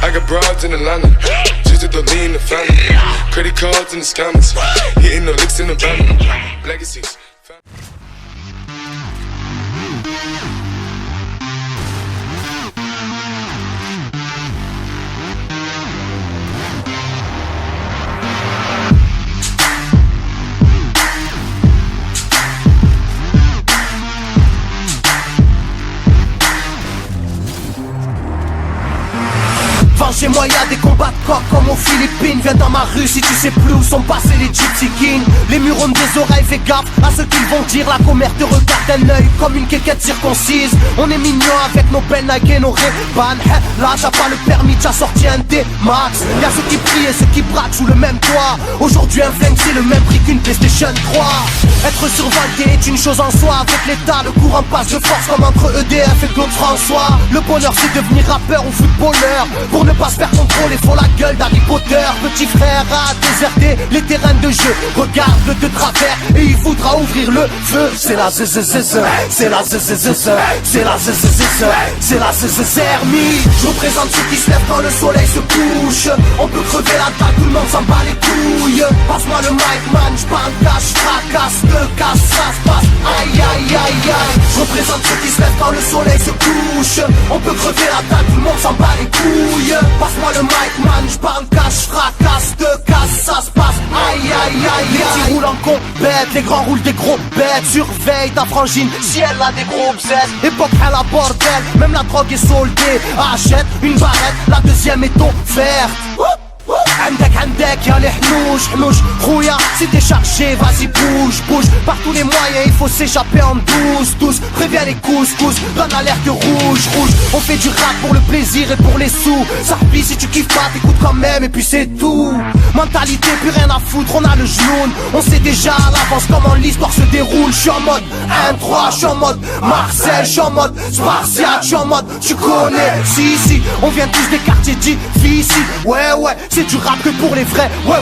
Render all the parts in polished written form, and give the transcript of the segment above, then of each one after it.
I got broads in Atlanta, just to lean the family. Credit cards in the scammers, hitting the licks in the van. Legacies. Chez moi y'a des combats de coq comme aux Philippines. Viens dans ma rue si tu sais plus où sont passés les Gypsy Kings. Les murs ont des oreilles, fais gaffe à ce qu'ils vont dire. La commère te regarde d'un œil comme une quéquette circoncise. On est mignon avec nos belles Nike et nos Ray-Ban. Là t'as pas le permis, t'as sorti un D-Max. Y'a ceux qui prient et ceux qui braquent sous le même toit. Aujourd'hui un flingue c'est le même prix qu'une PlayStation 3. Être survalidé est une chose en soi. Avec l'état le courant passe de force comme entre EDF et Claude François. Le bonheur c'est devenir rappeur ou footballeur. Pour ne pas se faire contrôler, faut la gueule d'Harry Potter. Petit frère a déserté les terrains de jeu. Regarde de travers et il voudra ouvrir le feu. C'est la zzzz, c'est la zzzz, c'est la zzzz, c'est la zzzermie. Je représente ceux qui se lèvent quand le soleil se couche. On peut crever la dalle, tout le monde s'en bat les couilles. Passe-moi le mic man, j'parle cache, fracasse, te casse, ça se passe. Aïe aïe aïe aïe. Je représente ceux qui se lèvent quand le soleil se couche. On peut crever la dalle, tout le monde s'en bat les couilles. Passe-moi le mic man, j'parle cache, fracasse, te casse, ça se passe. Aïe aïe aïe. Les petits roulent en compète, les grands roulent des gros bêtes. Surveille ta frangine si elle a des gros bêtes. Époque à la bordel, même la drogue est soldée. Achète une barrette, la deuxième est offerte. عندك يا الحنوش حنوش خويا si t'es chargé vas-y bouge bouge. Par tous les moyens il faut s'échapper en douce. Préviens les couscous, donne alerte rouge. On fait du rap pour le plaisir et pour les sous. Ça replie si tu kiffes pas t'écoutes quand même et puis c'est tout. Mentalité plus rien à foutre, on a le genou. On sait déjà à l'avance comment l'histoire se déroule. J'suis en mode 1-3, j'suis en mode Marcel, j'suis en mode Spartiate, j'suis en mode tu connais. Si on vient tous des quartiers difficiles. Ouais c'est du rap que pour les vrais, ouais.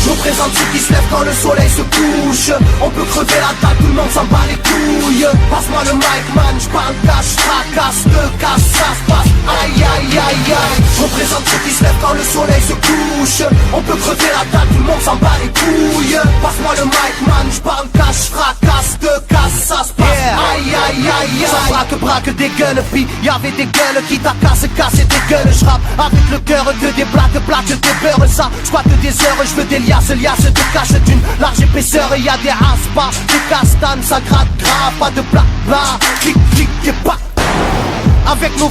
Je représente ceux qui se lèvent quand le soleil se couche. On peut crever la dalle, tout le monde s'en bat les couilles. Passe-moi le mic man, j'parle cache, fracasse, te casse, ça se passe. Aïe aïe aïe aïe. Je représente ceux qui se lèvent quand le soleil se couche. On peut crever la dalle, tout le monde s'en bat les couilles. Passe-moi le mic man, j'parle cache, fracasse, te casse, ça se passe. Aïe aïe aïe aïe. Ça braque des gueules, puis y'avait des gueules qui t'a cassé des gueules. J'rappe avec le cœur que des blagues des beurres. Ça, j'squatte des heures, j'veux des liasses de cache d'une large épaisseur. Et y'a des aspas, des castanes, ça gratte grave, pas de blabla. Clic et pas. Avec nos